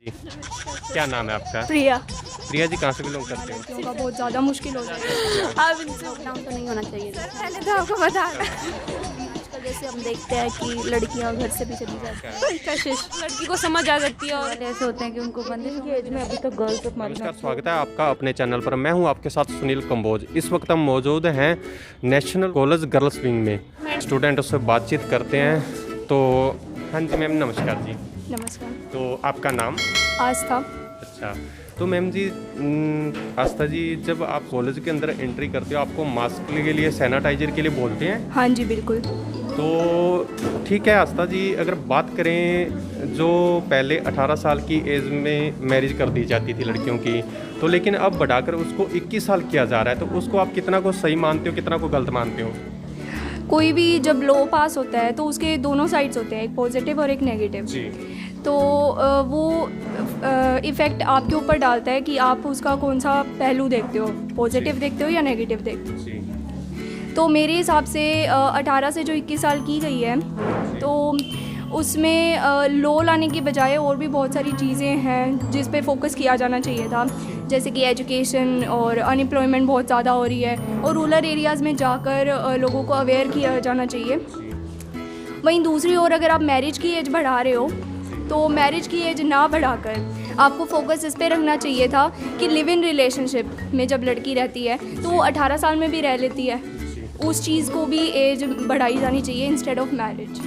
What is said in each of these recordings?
क्या नाम है आपका? प्रिया। प्रिया जी, कहाँ से बिलोंग करते हो? लड़कियों का बहुत ज़्यादा मुश्किल हो जाएगा। अब इनसे लॉकडाउन तो नहीं होना चाहिए। पहले तो आपको बता आजकल जैसे हम देखते हैं कि लड़कियां घर से भी चली जाती हैं। कशिश लड़की को समझ आ सकती है और ऐसे होते हैं कि उनको बंदिश की एज में अभी तो गर्ल्स नमस्कार, स्वागत है आपका अपने चैनल पर। मैं हूं आपके साथ सुनील कंबोज। इस वक्त हम मौजूद हैं नेशनल कॉलेज गर्ल्स विंग में। स्टूडेंट उससे बातचीत करते हैं। तो हाँ जी मैम, नमस्कार जी। नमस्कार। तो आपका नाम? आस्था। अच्छा, तो मैम जी, आस्था जी, जब आप कॉलेज के अंदर एंट्री करते हो आपको मास्क के लिए, सैनिटाइजर के लिए बोलते हैं? हाँ जी बिल्कुल। तो ठीक है आस्था जी, अगर बात करें जो पहले 18 साल की एज में मैरिज कर दी जाती थी लड़कियों की, तो लेकिन अब बढ़ाकर उसको 21 साल किया जा रहा है, तो उसको आप कितना को सही मानते हो, कितना को गलत मानते हो? कोई भी जब लॉ पास होता है तो उसके दोनों साइड्स होते हैं, एक पॉजिटिव और एक नेगेटिव। जी। तो वो इफ़ेक्ट आपके ऊपर डालता है कि आप उसका कौन सा पहलू देखते हो, पॉजिटिव देखते हो या नेगेटिव देखते हो। जी। तो मेरे हिसाब से 18 से जो 21 साल की गई है, तो उसमें लॉ लाने की बजाय और भी बहुत सारी चीज़ें हैं जिस पे फोकस किया जाना चाहिए था, जैसे कि एजुकेशन, और अनएम्प्लॉयमेंट बहुत ज़्यादा हो रही है और रूरल एरियाज़ में जाकर लोगों को अवेयर किया जाना चाहिए। वहीं दूसरी ओर अगर आप मैरिज की एज बढ़ा रहे हो तो मैरिज की एज ना बढ़ाकर आपको फोकस इस पे रखना चाहिए था कि लिव इन रिलेशनशिप में जब लड़की रहती है तो वो 18 साल में भी रह लेती है, उस चीज़ को भी एज बढ़ाई जानी चाहिए इंस्टेड ऑफ मैरिज।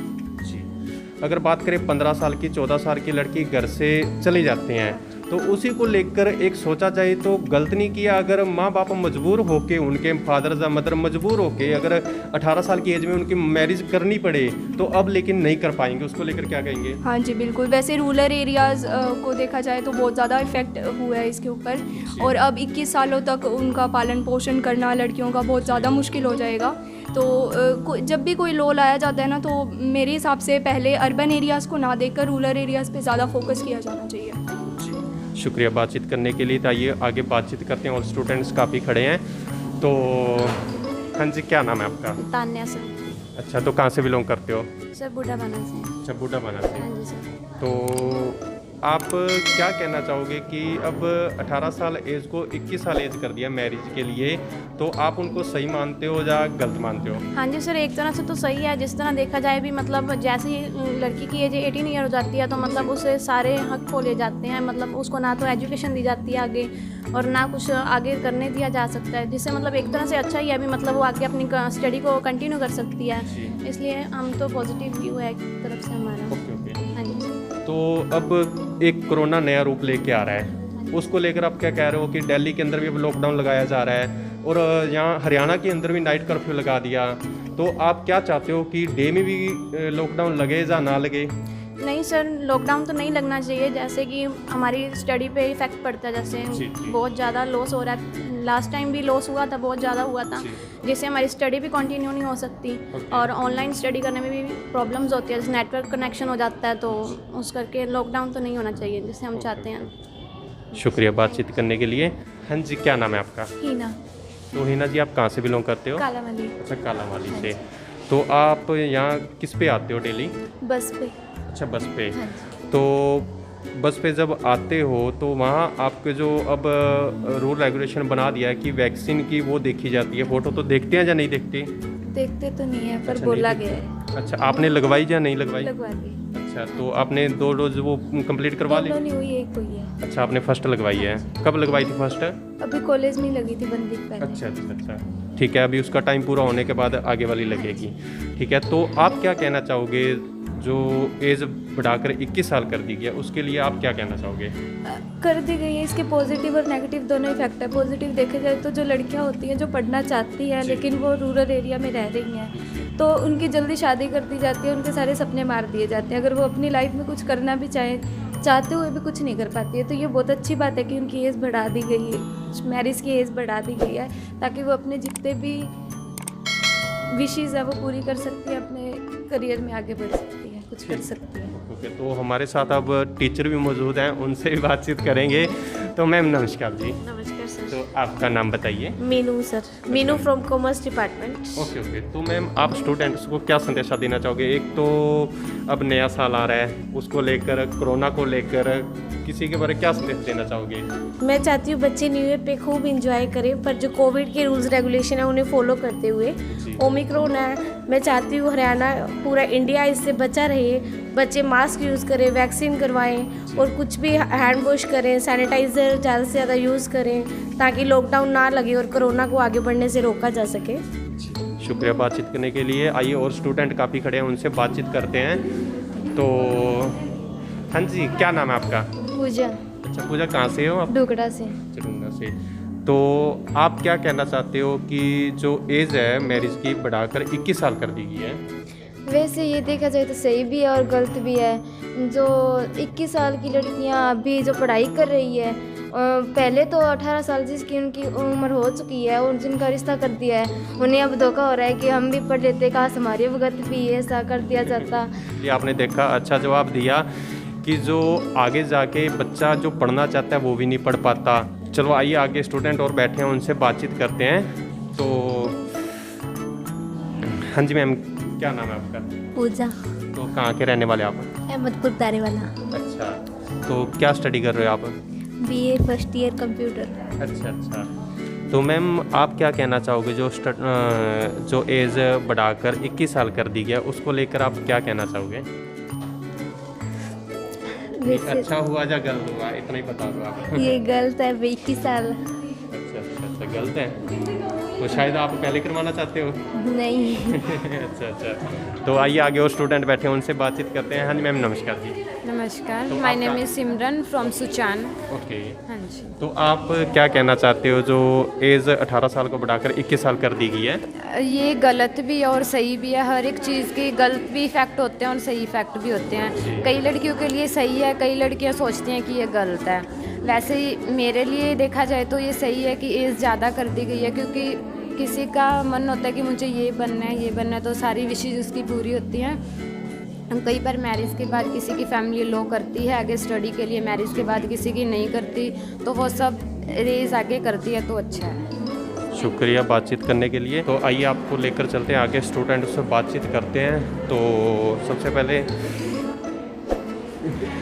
अगर बात करें 15 साल की, 14 साल की लड़की घर से चले जाते हैं, तो उसी को लेकर एक सोचा जाए तो गलत नहीं किया। अगर माँ बाप मजबूर होके, उनके फादर या मदर मजबूर होके अगर 18 साल की एज में उनकी मैरिज करनी पड़े तो अब लेकिन नहीं कर पाएंगे, उसको लेकर क्या कहेंगे? हाँ जी बिल्कुल। वैसे रूरल एरियाज़ को देखा जाए तो बहुत ज़्यादा इफेक्ट हुआ है इसके ऊपर, और अब 21 सालों तक उनका पालन पोषण करना लड़कियों का बहुत ज़्यादा मुश्किल हो जाएगा। तो जब भी कोई लॉ लाया जाता है ना, तो मेरे हिसाब से पहले अर्बन एरियाज़ को ना देखकर रूरल एरियाज़ पे ज़्यादा फोकस किया जाना चाहिए। शुक्रिया बातचीत करने के लिए। तो आइए आगे बातचीत करते हैं, और स्टूडेंट्स काफ़ी खड़े हैं। तो हाँ जी, क्या नाम है आपका? तान्या सर। अच्छा, तो कहाँ से बिलोंग करते हो? सर बूढ़ा बना से। अच्छा, बूढ़ा बना से। हाँ जी सर। तो आप क्या कहना चाहोगे कि अब 18 साल एज को 21 साल एज कर दिया मैरिज के लिए, तो आप उनको सही मानते हो या गलत मानते हो? हाँ जी सर, एक तरह से तो सही है। जिस तरह देखा जाए भी, मतलब जैसे ही लड़की की एज 18 ईयर हो जाती है तो मतलब उसे सारे हक खो ले जाते हैं। मतलब उसको ना तो एजुकेशन दी जाती है आगे, और ना कुछ आगे करने दिया जा सकता है, जिससे मतलब एक तरह से अच्छा ही है अभी, मतलब वो आगे अपनी स्टडी को कंटिन्यू कर सकती है। इसलिए हम तो पॉजिटिव व्यू है एक तरफ से हमारा। ओके। हाँ जी। तो अब एक कोरोना नया रूप लेके आ रहा है, उसको लेकर आप क्या कह रहे हो कि दिल्ली के अंदर भी अब लॉकडाउन लगाया जा रहा है, और यहाँ हरियाणा के अंदर भी नाइट कर्फ्यू लगा दिया, तो आप क्या चाहते हो कि डे में भी लॉकडाउन लगे या ना लगे? नहीं सर, लॉकडाउन तो नहीं लगना चाहिए। जैसे कि हमारी स्टडी पे इफेक्ट पड़ता है, जैसे बहुत ज़्यादा लॉस हो रहा है। लास्ट टाइम भी लॉस हुआ था, बहुत ज़्यादा हुआ था, जिससे हमारी स्टडी भी कंटिन्यू नहीं हो सकती, और ऑनलाइन स्टडी करने में भी प्रॉब्लम्स होती है, जैसे नेटवर्क कनेक्शन हो जाता है। तो उस करके लॉकडाउन तो नहीं होना चाहिए, जिससे हम चाहते हैं। शुक्रिया बातचीत करने के लिए। हाँ जी, क्या नाम है आपका? हीना। तो हीना जी, आप कहाँ से बिलोंग करते हो? कालावाली। अच्छा, कालावाली से। तो आप यहाँ किस पे आते हो डेली? बस पे। अच्छा, बस पे। हाँ जी। तो बस पे जब आते हो तो वहाँ आपके जो अब रूल रेगुलेशन बना दिया है कि वैक्सीन की वो देखी जाती है, फ़ोटो तो देखते हैं या नहीं देखते? देखते तो नहीं है, पर अच्छा, बोला नहीं गया है। अच्छा, आपने लगवाई या नहीं लगवाई? लगवा दी। अच्छा, तो आपने 2 डोज वो कंप्लीट करवा ली? दोनों नहीं हुई, एक हुई है। अच्छा, आपने फर्स्ट लगवाई है। कब लगवाई थी फर्स्ट? अभी कॉलेज में लगी थी 1 वीक पहले। अच्छा। ठीक है, अभी उसका टाइम पूरा होने के बाद आगे वाली लगेगी। ठीक है, तो आप क्या कहना चाहोगे, जो एज बढ़ाकर 21 साल कर दी गया, उसके लिए आप क्या कहना चाहोगे? कर दी गई है। इसके पॉजिटिव और नेगेटिव दोनों इफेक्ट है। पॉजिटिव देखे जाए तो जो लड़कियां होती हैं जो पढ़ना चाहती हैं लेकिन वो रूरल एरिया में रह रही हैं, तो उनकी जल्दी शादी कर दी जाती है, उनके सारे सपने मार दिए जाते हैं। अगर वो अपनी लाइफ में कुछ करना भी चाहते हुए भी कुछ नहीं कर पाती है, तो ये बहुत अच्छी बात है कि उनकी एज बढ़ा दी गई है, मैरिज की एज बढ़ा दी गई है, ताकि वो अपने जितने भी विशेज़ है वो पूरी कर सकती है, अपने करियर में आगे बढ़ सकती है, कुछ कर सकती है। ओके, तो हमारे साथ अब टीचर भी मौजूद हैं, उनसे भी बातचीत करेंगे। तो मैम नमस्कार जी। नमस्कार सर। तो आपका नाम बताइए। Meenu sir. Meenu from commerce department. Okay. तो मैम, आप स्टूडेंट्स को क्या संदेशा देना चाहोगे? एक तो अब नया साल आ रहा है, उसको लेकर, कोरोना को लेकर किसी के बारे में क्या संदेश देना चाहोगे? मैं चाहती हूँ बच्चे न्यू ईयर पे खूब इंजॉय करें, पर जो कोविड के रूल्स रेगुलेशन है उन्हें फॉलो करते हुए। ओमिक्रॉन है, मैं चाहती हूँ हरियाणा पूरा इंडिया इससे बचा रहे, बच्चे मास्क यूज़ करें, वैक्सीन करवाएं और कुछ भी हैंड वॉश करें, सैनिटाइज़र ज़्यादा से ज़्यादा यूज़ करें ताकि लॉकडाउन ना लगे और कोरोना को आगे बढ़ने से रोका जा सके। शुक्रिया बातचीत करने के लिए। आइए और स्टूडेंट काफ़ी खड़े हैं, उनसे बातचीत करते हैं। तो हाँ जी, क्या नाम है आपका? पूजा, अच्छा पूजा, कहाँ से हो आप? डुगड़ा से। चरुंगा से। तो आप क्या कहना चाहते हो कि जो एज है मैरिज की बढ़ाकर 21 साल कर दी गई है? वैसे ये देखा जाए तो सही भी है और गलत भी है। जो 21 साल की लड़कियां अभी जो पढ़ाई कर रही है, पहले तो 18 साल जिसकी उनकी उम्र हो चुकी है और जिनका रिश्ता कर दिया है, उन्हें अब धोखा हो रहा है कि हम भी पढ़ लेते, काश हमारे वक्त भी ऐसा कर दिया जाता। ये आपने देखा, अच्छा जवाब दिया कि जो आगे जाके बच्चा जो पढ़ना चाहता है वो भी नहीं पढ़ पाता। चलो आइए आगे स्टूडेंट और बैठे हैं, उनसे बातचीत करते हैं। तो हाँ जी मैम, क्या नाम है आपका? पूजा, तो कहाँ के रहने वाले आप? अहमदपुर दारे वाला। अच्छा, तो क्या स्टडी कर रहे हो आप? BA first year computer. अच्छा अच्छा। तो मैम आप क्या कहना चाहोगे जो एज बढ़ाकर 21 साल कर दी गया, उसको लेकर आप क्या कहना चाहोगे? अच्छा हुआ या गलत हुआ, इतना ही बता दो आप। ये गलत है, 21 साल। अच्छा अच्छा अच्छा, गलत है। तो शायद आप पहले करवाना चाहते हो? नहीं। अच्छा अच्छा। तो आइए आगे और स्टूडेंट बैठे हैं, उनसे बातचीत करते हैं। हाँ जी मैम, नमस्कार जी। नमस्कार, तो माय आपका- नेम इज़ सिमरन फ्रॉम सुचान। ओके। हाँ जी। तो आप क्या कहना चाहते हो जो एज 18 साल को बढ़ाकर 21 साल कर दी गई है? ये गलत भी है और सही भी है। हर एक चीज़ के गलत भी इफ़ेक्ट होते हैं और सही इफ़ेक्ट भी होते हैं। कई लड़कियों के लिए सही है, कई लड़कियां सोचती हैं कि ये गलत है। वैसे ही मेरे लिए देखा जाए तो ये सही है कि एज ज़्यादा कर दी गई है, क्योंकि किसी का मन होता है कि मुझे ये बनना है, ये बनना है, तो सारी विशेज़ उसकी पूरी होती हैं। कई बार मैरिज के बाद किसी की फैमिली लो करती है आगे स्टडी के लिए, मैरिज के बाद किसी की नहीं करती, तो वो सब रेज आगे करती है, तो अच्छा है। शुक्रिया बातचीत करने के लिए। तो आइए आपको लेकर चलते हैं आगे, स्टूडेंट से बातचीत करते हैं। तो सबसे पहले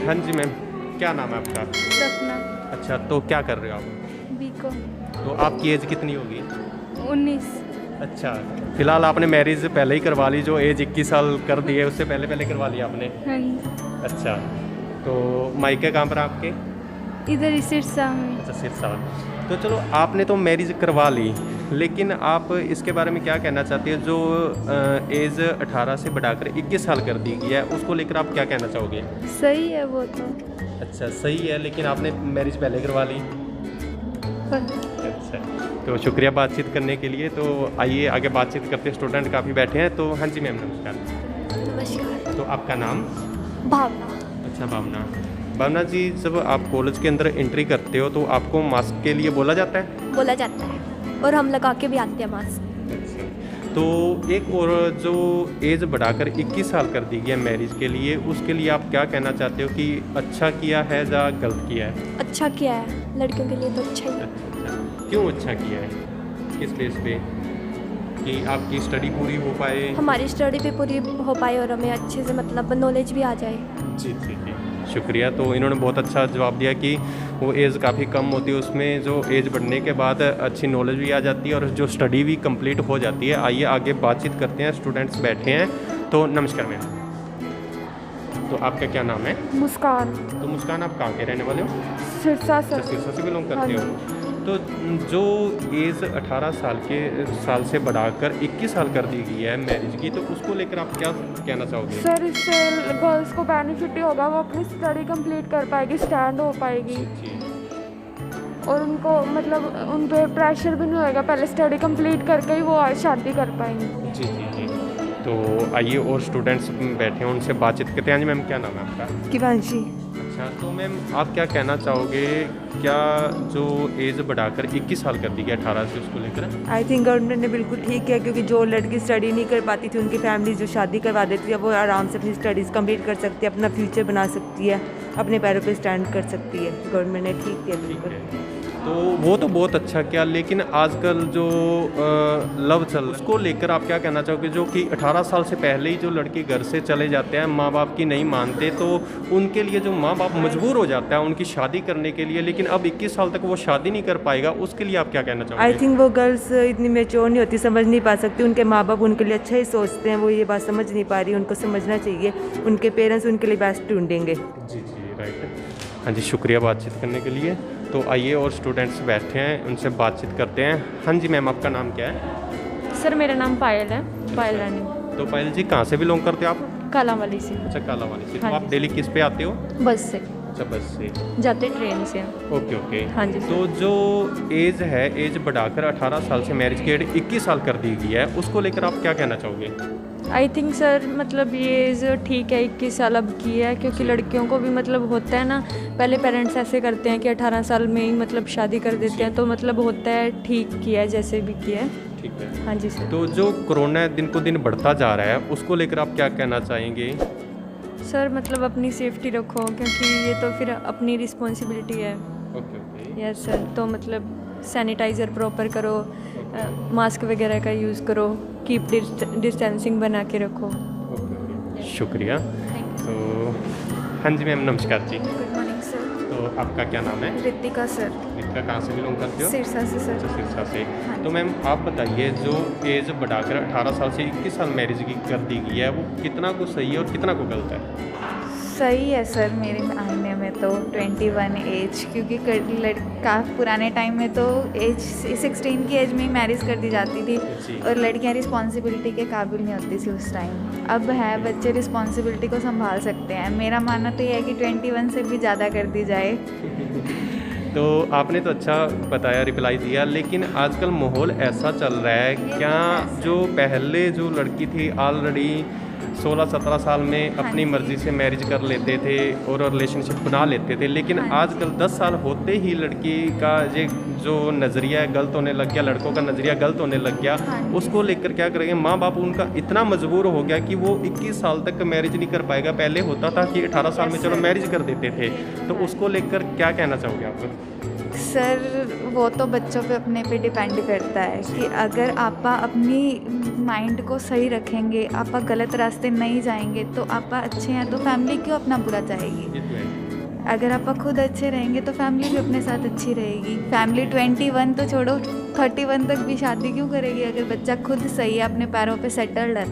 हाँ जी मैम, क्या नाम है आपका? सपना, अच्छा, तो क्या कर रहे हो आप? बीको, तो आपकी एज कितनी होगी? 19। अच्छा, फिलहाल आपने मैरिज पहले ही करवा ली, जो एज 21 साल कर दी है उससे पहले करवा लिया आपने? हाँ, अच्छा, तो मायके कहाँ पर आपके? इधर ही सिरसा में। अच्छा, सिरसा। तो चलो आपने तो मैरिज करवा ली, लेकिन आप इसके बारे में क्या कहना चाहते हो जो एज 18 से बढ़ाकर 21 साल कर दी गई है, उसको लेकर आप क्या कहना चाहोगे? सही है वो तो। अच्छा सही है, लेकिन आपने मैरिज पहले करवा ली। अच्छा, तो शुक्रिया बातचीत करने के लिए। तो आइए आगे बातचीत करते हैं, स्टूडेंट काफ़ी बैठे हैं। तो हाँ जी मैम, नमस्कार। नमस्कार। तो आपका नाम? भावना। अच्छा भावना। भावना जी, जब आप कॉलेज के अंदर एंट्री करते हो तो आपको मास्क के लिए बोला जाता है? बोला जाता है और हम लगा के भी आते हैं मास्क। तो एक और जो एज बढ़ाकर 21 साल कर दी गई है मैरिज के लिए, उसके लिए आप क्या कहना चाहते हो कि अच्छा किया है या गलत किया है? अच्छा किया है, लड़कियों के लिए तो अच्छा ही है। अच्छा, क्यों अच्छा किया है, किस बेस पे? कि आपकी स्टडी पूरी हो पाए? हमारी स्टडी भी पूरी हो पाए और हमें अच्छे से मतलब नॉलेज भी आ जाए। जी जी जी, शुक्रिया। तो इन्होंने बहुत अच्छा जवाब दिया कि वो एज काफ़ी कम होती है, उसमें जो एज बढ़ने के बाद अच्छी नॉलेज भी आ जाती है और जो स्टडी भी कंप्लीट हो जाती है। आइए आगे बातचीत करते हैं, स्टूडेंट्स बैठे हैं। तो नमस्कार मैम, तो आपका क्या नाम है? मुस्कान, तो मुस्कान, आप कहाँ के रहने वाले हो? सिरसा अच्छा, सिरसा से बिलोंग करते हो। तो जो एज 18 साल से बढ़ाकर 21 साल कर दी गई है मैरिज की, तो उसको लेकर आप क्या कहना चाहोगे? सर इससे गर्ल्स को बेनिफिट ही होगा, वो अपनी स्टडी कंप्लीट कर पाएगी, स्टैंड हो पाएगी जी और उनको मतलब उन पर प्रेशर भी नहीं होएगा, पहले स्टडी कंप्लीट करके ही वो शादी कर पाएंगे। जी जी जी। तो आइए और स्टूडेंट्स बैठे हैं, उनसे बातचीत करते हैं। जी मैम, क्या नाम है आपका? किवांशी। अच्छा, तो मैम आप क्या कहना चाहोगे, क्या जो एज बढ़ाकर 21 साल कर दी गई 18 से, उसको लेकर? आई थिंक गवर्नमेंट ने बिल्कुल ठीक किया, क्योंकि जो लड़की स्टडी नहीं कर पाती थी उनकी फैमिली जो शादी करवा देती है, वो आराम से अपनी स्टडीज़ कंप्लीट कर सकती है, अपना फ्यूचर बना सकती है, अपने पैरों पे स्टैंड कर सकती है। गवर्नमेंट ने ठीक किया बिल्कुल। तो वो तो बहुत अच्छा किया, लेकिन आजकल जो लव चल रहा है उसको लेकर आप क्या कहना चाहोगे? जो कि 18 साल से पहले ही जो लड़के घर से चले जाते हैं, माँ बाप की नहीं मानते, तो उनके लिए जो माँ बाप मजबूर हो जाता है उनकी शादी करने के लिए, लेकिन अब 21 साल तक वो शादी नहीं कर पाएगा, उसके लिए आप क्या कहना चाहोगे? आई थिंक वो गर्ल्स इतनी मेच्योर नहीं होती, समझ नहीं पा सकती, उनके माँ बाप उनके लिए अच्छा ही सोचते हैं, वो ये बात समझ नहीं पा रही, उनको समझना चाहिए, उनके पेरेंट्स उनके लिए बेस्ट ढूंढेंगे। जी राइट। हाँ जी, शुक्रिया बातचीत करने के लिए। तो आइए और स्टूडेंट्स बैठे हैं, उनसे बातचीत करते हैं। हाँ जी मैम, आपका नाम क्या है? सर मेरा नाम पायल है, पायल रानी। तो पायल जी, कहाँ से बिलोंग करते हो आप? कालांवाली से। अच्छा, कालांवाली से। हाँ तो आप जी। डेली किस पे आते हो? बस से अच्छा, बस से जाते, ट्रेन से। Okay okay. हाँ जी। तो जो एज है, एज बढ़ाकर 18 साल से मैरिज की एज 21 साल कर दी गई है, उसको लेकर आप क्या कहना चाहोगे? आई थिंक सर मतलब ये एज ठीक है, 21 साल अब की है, क्योंकि लड़कियों को भी मतलब होता है ना, पहले पेरेंट्स ऐसे करते हैं कि 18 साल में ही मतलब शादी कर देते हैं, तो मतलब होता है ठीक किया है जैसे भी किया है। ठीक है। हाँ जी सर। तो जो कोरोना दिन को दिन बढ़ता जा रहा है, उसको लेकर आप क्या कहना चाहेंगे? सर मतलब अपनी सेफ्टी रखो, क्योंकि ये तो फिर अपनी रिस्पॉन्सिबिलिटी है। Okay okay. Yes sir. तो मतलब सैनिटाइज़र प्रॉपर करो, मास्क वगैरह का यूज़ करो, कीप डिस्टेंसिंग बना के रखो। शुक्रिया। तो हाँ जी मैम, नमस्कार जी। Good morning sir. तो आपका क्या नाम है? रितिका सर। इसका कहाँ से बिलोंग करते हो? सिरसा से सर। अच्छा, सिरसा से। तो मैम आप बताइए, जो एज बढ़ाकर 18 साल से 21 साल मैरिज की कर दी गई है, वो कितना को सही है और कितना को गलत है? सही है सर, मेरे मानने में तो 21 एज, क्योंकि लड़का पुराने टाइम में तो एज 16 की एज में ही मैरिज कर दी जाती थी जी। और लड़कियां रिस्पॉन्सिबिलिटी के काबिल नहीं होती थी उस टाइम। अब है, बच्चे रिस्पॉन्सिबिलिटी को संभाल सकते हैं। मेरा मानना तो ये है कि 21 से भी ज़्यादा कर दी जाए। तो आपने तो अच्छा बताया, रिप्लाई दिया, लेकिन आजकल माहौल ऐसा चल रहा है, क्या जो पहले जो लड़की थी ऑलरेडी 16-17 साल में अपनी मर्ज़ी से मैरिज कर लेते थे और रिलेशनशिप बना लेते थे, लेकिन आजकल 10 साल होते ही लड़की का ये जो नज़रिया है गलत होने लग गया, लड़कों का नज़रिया गलत होने लग गया। उसको लेकर क्या करेंगे? माँ बाप उनका इतना मजबूर हो गया कि वो 21 साल तक मैरिज नहीं कर पाएगा। पहले होता था कि 18 साल में चलो मैरिज कर देते थे, तो उसको लेकर क्या कहना चाहोगे आप? सर वो तो बच्चों पे अपने पे डिपेंड करता है कि अगर आप अपनी माइंड को सही रखेंगे, आप गलत रास्ते नहीं जाएंगे, तो आप अच्छे हैं तो फैमिली क्यों अपना बुरा चाहेगी? अगर आप खुद अच्छे रहेंगे तो फैमिली भी अपने साथ अच्छी रहेगी। फैमिली 21 तो छोड़ो, 31 तक भी शादी क्यों करेगी अगर बच्चा खुद सही है, अपने पैरों पे सेटल्ड है?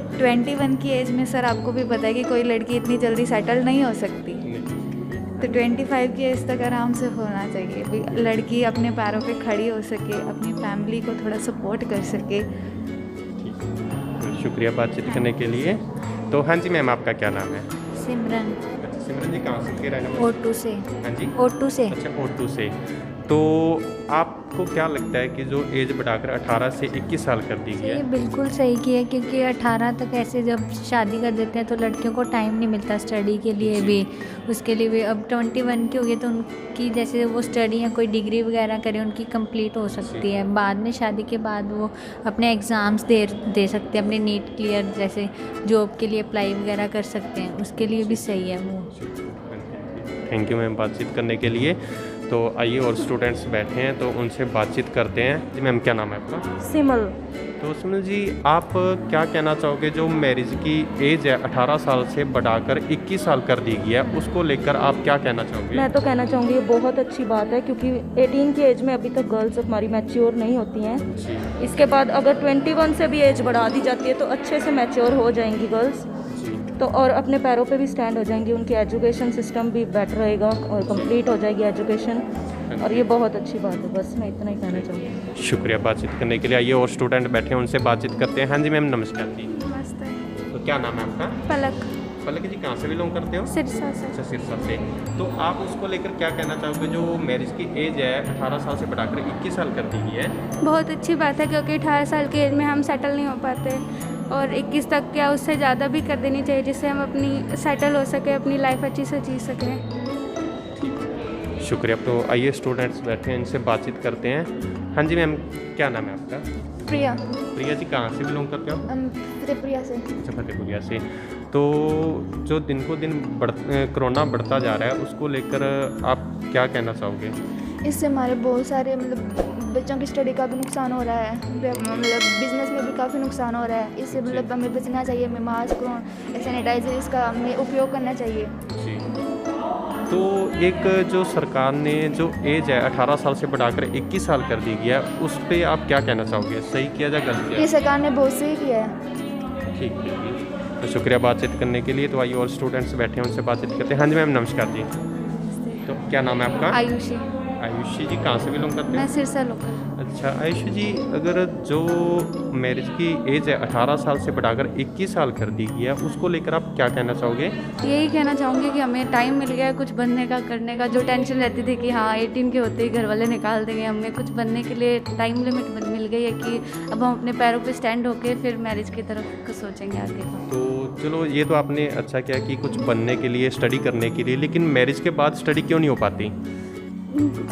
तो 21 की एज में सर आपको भी पता है कि कोई लड़की इतनी जल्दी सेटल नहीं हो सकती, तो 25 की एज तक आराम से होना चाहिए भी, लड़की अपने पैरों पे खड़ी हो सके, अपनी फैमिली को थोड़ा सपोर्ट कर सके। शुक्रिया बातचीत करने के लिए। तो हाँ जी मैम, आपका क्या नाम है? सिमरन। अच्छा, सिमरन जी कहाँ से रहने वाले? O2 से। हाँ जी, O2 से। अच्छा, O2 से। तो आपको क्या लगता है कि जो एज बढ़ाकर 18 से 21 साल कर दी गई ये है? बिल्कुल सही किया, क्योंकि 18 तक ऐसे जब शादी कर देते हैं तो लड़कियों को टाइम नहीं मिलता स्टडी के लिए भी, उसके लिए भी। अब 21 की हो गई तो उनकी जैसे वो स्टडी या कोई डिग्री वगैरह करें, उनकी कंप्लीट हो सकती है। बाद में शादी के बाद वो अपने एग्ज़ाम्स दे सकते हैं, अपने नीट क्लियर जैसे जॉब के लिए अप्लाई वगैरह कर सकते हैं, उसके लिए भी सही है वो। थैंक यू मैम बातचीत करने के लिए। तो आइए और स्टूडेंट्स बैठे हैं तो उनसे बातचीत करते हैं। जी मैम, क्या नाम है आपका? सिमल। तो सिमल जी, आप क्या कहना चाहोगे, जो मैरिज की एज है 18 साल से बढ़ाकर 21 साल कर दी गई है, उसको लेकर आप क्या कहना चाहोगे? मैं तो कहना चाहूँगी ये बहुत अच्छी बात है, क्योंकि 18 की एज में अभी तक गर्ल्स हमारी मैच्योर नहीं होती हैं। इसके बाद अगर 21 से भी एज बढ़ा दी जाती है तो अच्छे से मैच्योर हो जाएंगी गर्ल्स, तो और अपने पैरों पे भी स्टैंड हो जाएंगी, उनकी एजुकेशन सिस्टम भी बेटर रहेगा और कंप्लीट हो जाएगी एजुकेशन, और ये बहुत अच्छी बात है। बस मैं इतना ही कहना चाहूँगी। शुक्रिया बातचीत करने के लिए। आइए और स्टूडेंट बैठे हैं, उनसे बातचीत करते हैं। हाँ जी मैम, नमस्कार जी। नमस्ते। तो क्या नाम है आपका? पलक। पलक जी, कहाँ से बिलोंग करते हो? सिरसा से। अच्छा, सिरसा से। तो आप उसको लेकर क्या कहना चाहोगे, जो मैरिज की एज है 18 साल से बढ़ाकर 21 साल कर दी गई है? बहुत अच्छी बात है, क्योंकि 18 साल की एज में हम सेटल नहीं हो पाते, और 21 तक क्या उससे ज़्यादा भी कर देनी चाहिए, जिससे हम अपनी सेटल हो सके, अपनी लाइफ अच्छी से जी सकें। शुक्रिया। तो आइए स्टूडेंट्स बैठे हैं, इनसे बातचीत करते हैं। हाँ जी मैम, क्या नाम है आपका? प्रिया। प्रिया जी, कहाँ से बिलोंग करते हो? फतेहपुरिया से। अच्छा, फतेहपुरिया से। तो जो दिन को दिन कोरोना बढ़ता जा रहा है, उसको लेकर आप क्या कहना चाहोगे? इससे हमारे बहुत सारे मतलब बच्चों की स्टडी का भी नुकसान हो रहा है, मतलब बिज़नेस में भी काफ़ी नुकसान हो रहा है। इससे मतलब हमें बचना चाहिए, हमें मास्क और सैनिटाइजर इसका हमें उपयोग करना चाहिए। तो एक जो सरकार ने जो एज है 18 साल से बढ़ाकर 21 साल कर दी गया, उस पर आप क्या कहना चाहोगे? सही किया या गलत किया? ये सरकार ने बहुत सही किया है। ठीक है, तो शुक्रिया बातचीत करने के लिए। तो आइए और स्टूडेंट्स बैठे हैं, उनसे बातचीत करते हैं। हाँ जी मैम, नमस्कार जी। तो क्या नाम है आपका? आयुषी। आयुषी जी कहाँ से बिलोंग करते हैं? मैं सिरसा लोकल। अच्छा आयुषी जी, अगर जो मैरिज की एज है 18 साल से बढ़ाकर 21 साल कर दी गई है, उसको लेकर आप क्या कहना चाहोगे? यही कहना चाहूँगी कि हमें टाइम मिल गया है कुछ बनने का, करने का। जो टेंशन रहती थी कि हाँ 18 के होते ही घर वाले निकाल देंगे, हमें कुछ बनने के लिए टाइम लिमिट मिल गई है कि अब हम अपने पैरों पे स्टैंड होके फिर मैरिज की तरफ कुछ सोचेंगे आगे का। तो चलो ये तो आपने अच्छा किया कि कुछ बनने के लिए, स्टडी करने के लिए, लेकिन मैरिज के बाद स्टडी क्यों नहीं हो पाती?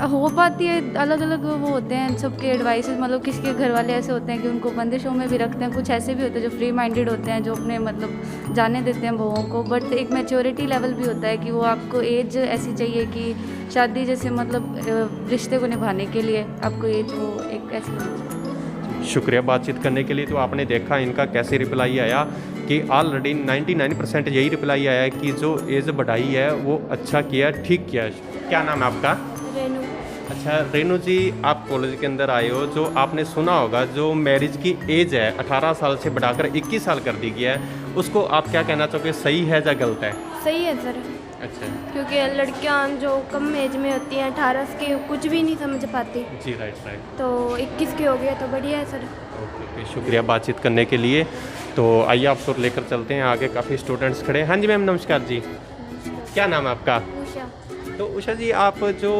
हो पाती है, अलग अलग वो होते हैं सबके एडवाइसेस। मतलब किसी के घर वाले ऐसे होते हैं कि उनको बंदिशों में भी रखते हैं, कुछ ऐसे भी होते हैं जो फ्री माइंडेड होते हैं, जो अपने मतलब जाने देते हैं बहुओं को। बट एक मैच्योरिटी लेवल भी होता है कि वो आपको एज ऐसी चाहिए कि शादी जैसे मतलब रिश्ते को निभाने के लिए आपको एज वो एक ऐसी। शुक्रिया बातचीत करने के लिए। तो आपने देखा इनका कैसे रिप्लाई आया कि ऑलरेडी 99% यही रिप्लाई आया है कि जो एज बढ़ाई है वो अच्छा किया, ठीक किया। क्या नाम है आपका? रेनू। अच्छा रेनू जी, आप कॉलेज के अंदर आए हो, जो आपने सुना होगा जो मैरिज की एज है 18 साल से बढ़ाकर 21 साल कर दी गया है, उसको आप क्या कहना चाहोगे? सही है या गलत है? सही है सर, अच्छा क्योंकि लड़कियां जो कम एज में होती हैं 18 के कुछ भी नहीं समझ पाती, जी राइट। तो 21 के हो गया तो बढ़िया है सर। ओके, शुक्रिया बातचीत करने के लिए। तो आइए आपको लेकर चलते हैं आगे, काफ़ी स्टूडेंट्स खड़े हैं। हाँ जी मैम, नमस्कार जी। क्या नाम है आपका? उषा। तो उषा जी, आप जो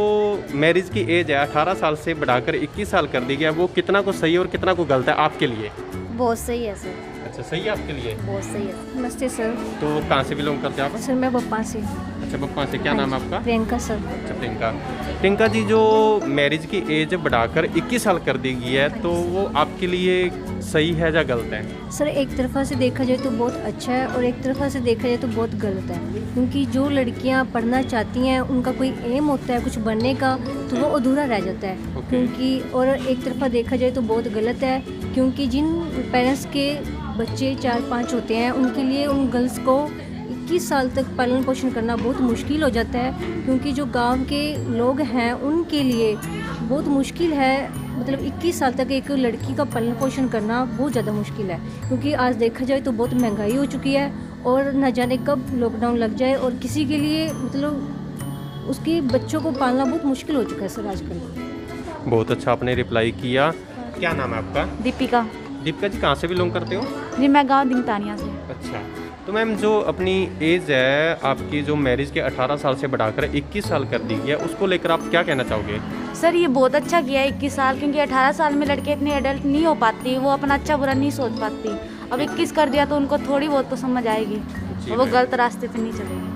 मैरिज की एज है 18 साल से बढ़ाकर 21 साल कर दी गया, वो कितना को सही और कितना को गलत है आपके लिए? बहुत सही है सर, अच्छा सही है आपके लिए? बहुत सही है। नमस्ते सर। तो कहाँ से बिलोंग करते हैं आप? सर मैं पप्पा से। अच्छा पप्पा से। क्या नाम है आपका? प्रियंका सर। अच्छा प्रियंका। प्रियंका जी, जो मैरिज की एज बढ़ाकर 21 साल कर दी गई है, तो वो आपके लिए सही है या गलत है? सर एक तरफा से देखा जाए तो बहुत अच्छा है और एक तरफा से देखा जाए तो बहुत गलत है, क्योंकि जो लड़कियां पढ़ना चाहती हैं उनका कोई एम होता है कुछ बनने का, तो वो अधूरा रह जाता है। क्योंकि और एक तरफा देखा जाए तो बहुत गलत है, क्योंकि जिन पेरेंट्स के बच्चे 4-5 होते हैं उनके लिए उन गर्ल्स को 21 साल तक पालन पोषण करना बहुत मुश्किल हो जाता है। क्योंकि जो गांव के लोग हैं उनके लिए बहुत मुश्किल है, मतलब 21 साल तक एक लड़की का पालन पोषण करना बहुत ज़्यादा मुश्किल है। क्योंकि आज देखा जाए तो बहुत महंगाई हो चुकी है और न जाने कब लॉकडाउन लग जाए और किसी के लिए मतलब उसके बच्चों को पालना बहुत मुश्किल हो चुका है सर आजकल। बहुत अच्छा आपने रिप्लाई किया। क्या नाम है आपका? दीपिका। दीपिका जी, कहाँ से बिलोंग करते हो? जी मैं गाँव दिंगतानिया से। अच्छा, तो मैम जो अपनी एज है आपकी, जो मैरिज के 18 साल से बढ़ाकर 21 साल कर दी गई है, उसको लेकर आप क्या कहना चाहोगे? सर ये बहुत अच्छा किया है 21 साल, क्योंकि 18 साल में लड़के इतने एडल्ट नहीं हो पाती, वो अपना अच्छा बुरा नहीं सोच पाती। अब 21 कर दिया तो उनको थोड़ी बहुत तो समझ आएगी, वो गलत रास्ते पे नहीं चलेगी।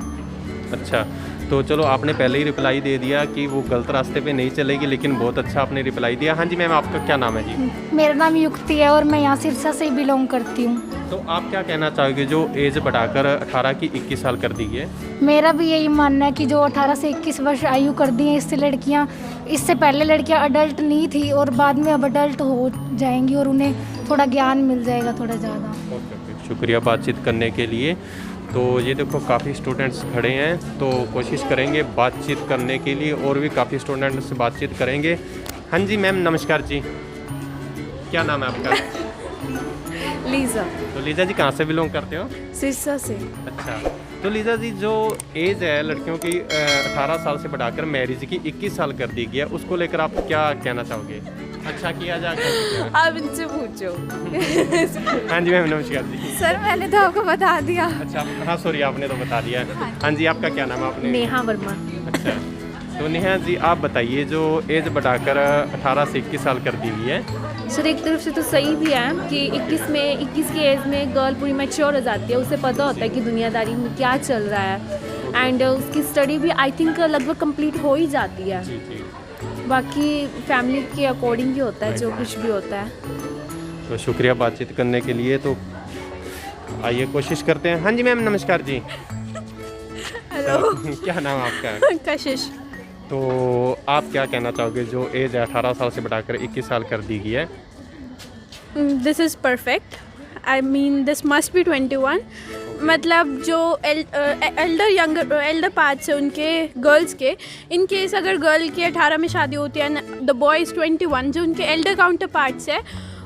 अच्छा, तो चलो आपने पहले ही रिप्लाई दे दिया कि वो गलत रास्ते पे नहीं चलेगी, लेकिन बहुत अच्छा आपने रिप्लाई दिया। हाँ जी मैम, आपका क्या नाम है जी? मेरा नाम युक्ति है और मैं यहाँ सिरसा से बिलोंग करती हूँ। तो आप क्या कहना चाहोगे जो एज बढ़ाकर 18 की 21 साल कर दी गई है? मेरा भी यही मानना है कि जो 18 से 21 वर्ष आयु कर दी है, इससे लड़कियाँ, इससे पहले लड़कियाँ अडल्ट नहीं थी और बाद में अब अडल्ट हो जाएंगी और उन्हें थोड़ा ज्ञान मिल जाएगा थोड़ा ज़्यादा। शुक्रिया बातचीत करने के लिए। तो ये देखो काफ़ी स्टूडेंट्स खड़े हैं, तो कोशिश करेंगे बातचीत करने के लिए, और भी काफ़ी स्टूडेंट्स से बातचीत करेंगे। हाँ जी मैम, नमस्कार जी। क्या नाम है आपका? लीज़ा। तो लीजा जी, कहाँ से बिलोंग करते हो? सिरसा से। अच्छा, तो लीजा जी, जो एज है लड़कियों की 18 साल से बढ़ाकर मैरिज की 21 साल कर दी गई है, उसको लेकर आप क्या कहना चाहोगे? अच्छा किया जा? आप इनसे पूछो। हाँ जी मैम, नमस्कार जी। सर मैंने तो आपको बता दिया। अच्छा, हाँ सॉरी, आपने तो बता दिया। हाँ जी, आपका क्या नाम है? आपने? नेहा वर्मा। अच्छा, तो नेहा जी आप बताइए, जो एज बढ़ाकर 18 से 21 साल कर दी हुई है। सर एक तरफ से तो सही भी है कि 21 की एज में गर्ल पूरी मैच्योर हो जाती है, उसे पता होता है कि दुनियादारी में क्या चल रहा है, एंड उसकी स्टडी भी आई थिंक लगभग कंप्लीट हो ही जाती है। बाकी फैमिली के अकॉर्डिंग ही होता है जो कुछ भी होता है। तो शुक्रिया बातचीत करने के लिए। तो आइए कोशिश करते हैं। हाँ जी मैम, नमस्कार जी। हेलो। क्या नाम है आपका? कशिश। तो आप क्या कहना चाहोगे जो एज 18 साल से बढ़ाकर 21 साल कर दी गई है? This is perfect. I mean this must be 21। मतलब जो एल्डर पार्ट्स है उनके गर्ल्स के, इन केस अगर गर्ल की 18 में शादी होती है, द बॉय इज़ 21, जो उनके एल्डर काउंटर पार्ट्स है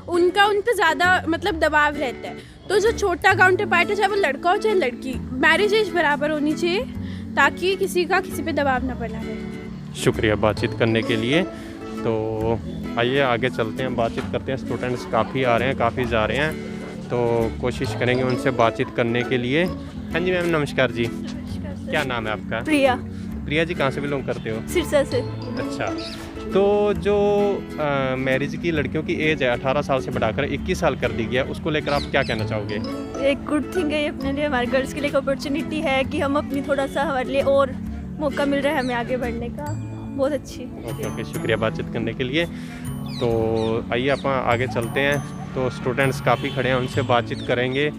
उनका उन पर ज़्यादा मतलब दबाव रहता है। तो जो छोटा काउंटर पार्ट है, चाहे वो लड़का हो चाहे लड़की, मैरिज एज बराबर होनी चाहिए ताकि किसी का किसी पे दबाव ना बना रहे। शुक्रिया बातचीत करने के लिए। तो आइए आगे चलते हैं, बातचीत करते हैं। स्टूडेंट्स काफ़ी आ रहे हैं, काफ़ी जा रहे हैं, तो कोशिश करेंगे उनसे बातचीत करने के लिए। हाँ जी मैम, नमस्कार जी। क्या नाम है आपका? प्रिया। प्रिया जी, कहाँ से बिलोंग करते हो? सिरसा से। अच्छा, तो जो मैरिज की लड़कियों की एज है 18 साल से बढ़ाकर 21 साल कर दी गई है, उसको लेकर आप क्या कहना चाहोगे? एक गुड थिंग है ये अपने लिए, हमारे गर्ल्स के लिए एक अपॉर्चुनिटी है कि हम अपनी थोड़ा सा हमारे लिए और मौका मिल रहा है हमें आगे बढ़ने का। बहुत अच्छी। ओके, शुक्रिया बातचीत करने के लिए। तो आइए आप आगे चलते हैं। तो स्टूडेंट्स काफ़ी खड़े हैं, उनसे बातचीत करेंगे।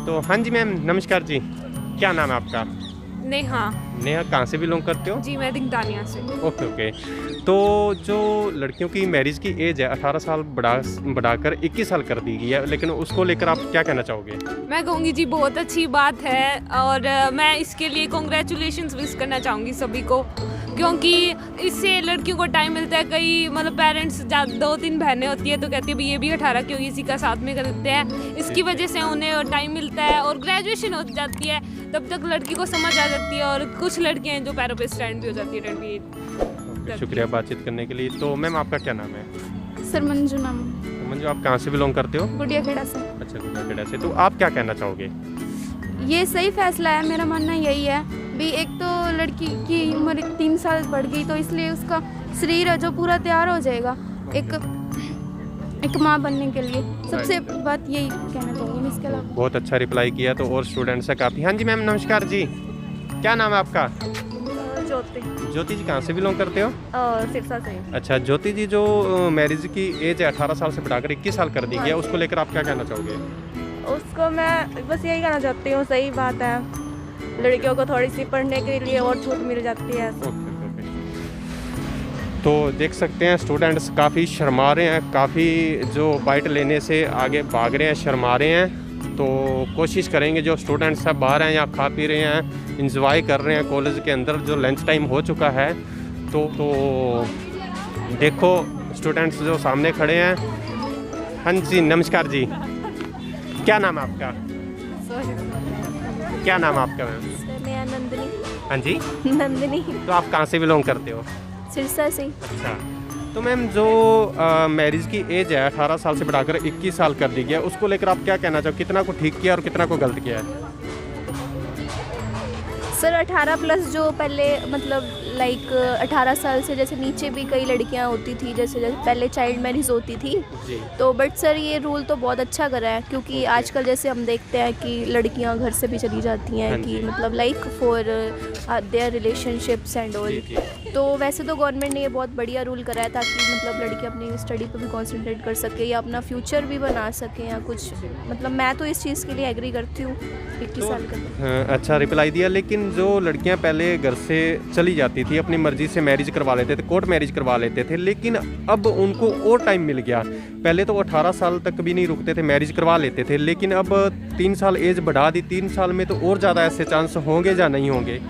तो हाँ जी मैम, नमस्कार जी। क्या नाम है आपका? नेहा। नेहा, कहाँ से बिलोंग करते हो? जी, मैं दिगदानिया से। ओके। तो जो लड़कियों की मैरिज की एज है 18 साल बढ़ाकर 21 साल कर दी गई है, लेकिन उसको लेकर आप क्या कहना चाहोगे? मैं कहूँगी जी बहुत अच्छी बात है, और मैं इसके लिए कॉन्ग्रेचुलेशंस विश करना चाहूँगी सभी को, क्योंकि इससे लड़कियों को टाइम मिलता है। कई मतलब पेरेंट्स 2-3 बहनें होती है तो कहती है भी ये भी 18 क्यों इसी का साथ में करते हैं, इसकी वजह से उन्हें टाइम मिलता है और ग्रेजुएशन हो जाती है, तब तक लड़की को समझ आ जाती है, और कुछ लड़कियां हैं जो पैरों पे स्टैंड भी हो जाती है। शुक्रिया बातचीत करने के लिए। तो मैम आपका क्या नाम है? सर मंजू नाम। मंजू, आप कहाँ से बिलोंग करते हो? गुड़िया खेड़ा से। अच्छा, गुड़िया खेड़ा से। तो आप क्या कहना चाहोगे? ये सही फैसला है, मेरा मानना यही है भी। एक तो लड़की की उम्र 3 साल बढ़ गई तो इसलिए उसका शरीर है जो पूरा तैयार हो जाएगा एक माँ बनने के लिए। सबसे बात यही कहना चाहूँगी इसके अलावा। बहुत अच्छा रिप्लाई किया। तो और स्टूडेंट्स है काफ़ी। हाँ जी मैम, नमस्कार जी। क्या नाम है आपका? ज्योति। ज्योति जी, कहाँ से बिलोंग करते हो? सिरसा से। अच्छा ज्योति जी, जो मैरिज की एज है 18 साल से बढ़ाकर 21 साल कर दी गई है, उसको लेकर आप क्या कहना चाहोगे? उसको मैं बस यही कहना चाहती हूँ, सही बात है, लड़कियों को थोड़ी सी पढ़ने के लिए और छूट मिल जाती है। तो देख सकते हैं स्टूडेंट्स काफ़ी शर्मा रहे हैं, काफ़ी जो बाइट लेने से आगे भाग रहे हैं, शर्मा रहे हैं। तो कोशिश करेंगे जो स्टूडेंट्स सब बाहर हैं या खा पी रहे हैं, इंजॉय कर रहे हैं कॉलेज के अंदर, जो लंच टाइम हो चुका है। तो देखो स्टूडेंट्स जो सामने खड़े हैं। हाँ जी, नमस्कार जी। क्या नाम है आपका? क्या नाम है आपका मैम? मेरा नंदिनी। हाँ जी, नंदिनी। तो आप कहाँ से बिलोंग करते हो? सिरसा से। अच्छा, तो मैम जो मैरिज की एज है 18 साल से बढ़ाकर 21 साल कर दी गया, उसको लेकर आप क्या कहना चाहो? कितना को ठीक किया और कितना को गलत किया है? सर 18 प्लस जो पहले मतलब लाइक 18 साल से जैसे नीचे भी कई लड़कियां होती थी, जैसे पहले चाइल्ड मैरिज होती थी जी। तो बट सर ये रूल तो बहुत अच्छा करा है, क्योंकि आजकल जैसे हम देखते हैं कि लड़कियां घर से भी चली जाती हैं कि मतलब like for their relationships and all. तो वैसे तो गवर्नमेंट ने ये बहुत बढ़िया रूल करा है ताकि मतलब लड़की अपनी स्टडी पर भी कॉन्सेंट्रेट कर सके या अपना फ्यूचर भी बना सके या कुछ। मतलब मैं तो इस चीज़ के लिए एग्री करती हूँ 21 साल का। अच्छा रिप्लाई दिया। लेकिन जो लड़कियां पहले घर से चली जाती थी, अपनी मर्जी से मैरिज करवा लेते थे, कोर्ट मैरिज करवा लेते थे, लेकिन अब उनको और टाइम मिल गया। पहले तो 18 साल तक भी नहीं रुकते थे, मैरिज करवा लेते थे, लेकिन अब 3 साल एज बढ़ा दी। 3 साल में तो और ज़्यादा ऐसे चांस होंगे या नहीं होंगे?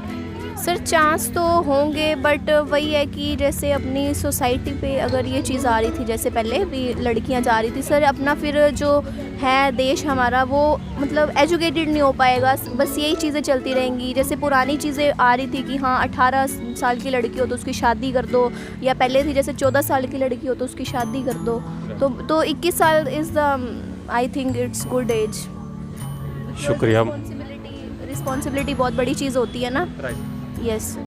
सर चांस तो होंगे, बट वही है कि जैसे अपनी सोसाइटी पे अगर ये चीज़ आ रही थी, जैसे पहले भी लड़कियां जा रही थी सर, अपना फिर जो है देश हमारा वो मतलब एजुकेटेड नहीं हो पाएगा, बस यही चीज़ें चलती रहेंगी। जैसे पुरानी चीज़ें आ रही थी कि हाँ 18 साल की लड़की हो तो उसकी शादी कर दो, या पहले थी जैसे 14 साल की लड़की हो तो उसकी शादी कर दो। तो 21 साल is the I think it's good age. शुक्रिया। रिस्पॉन्सिबिलिटी बहुत बड़ी चीज़ होती है ना। राइट। यस।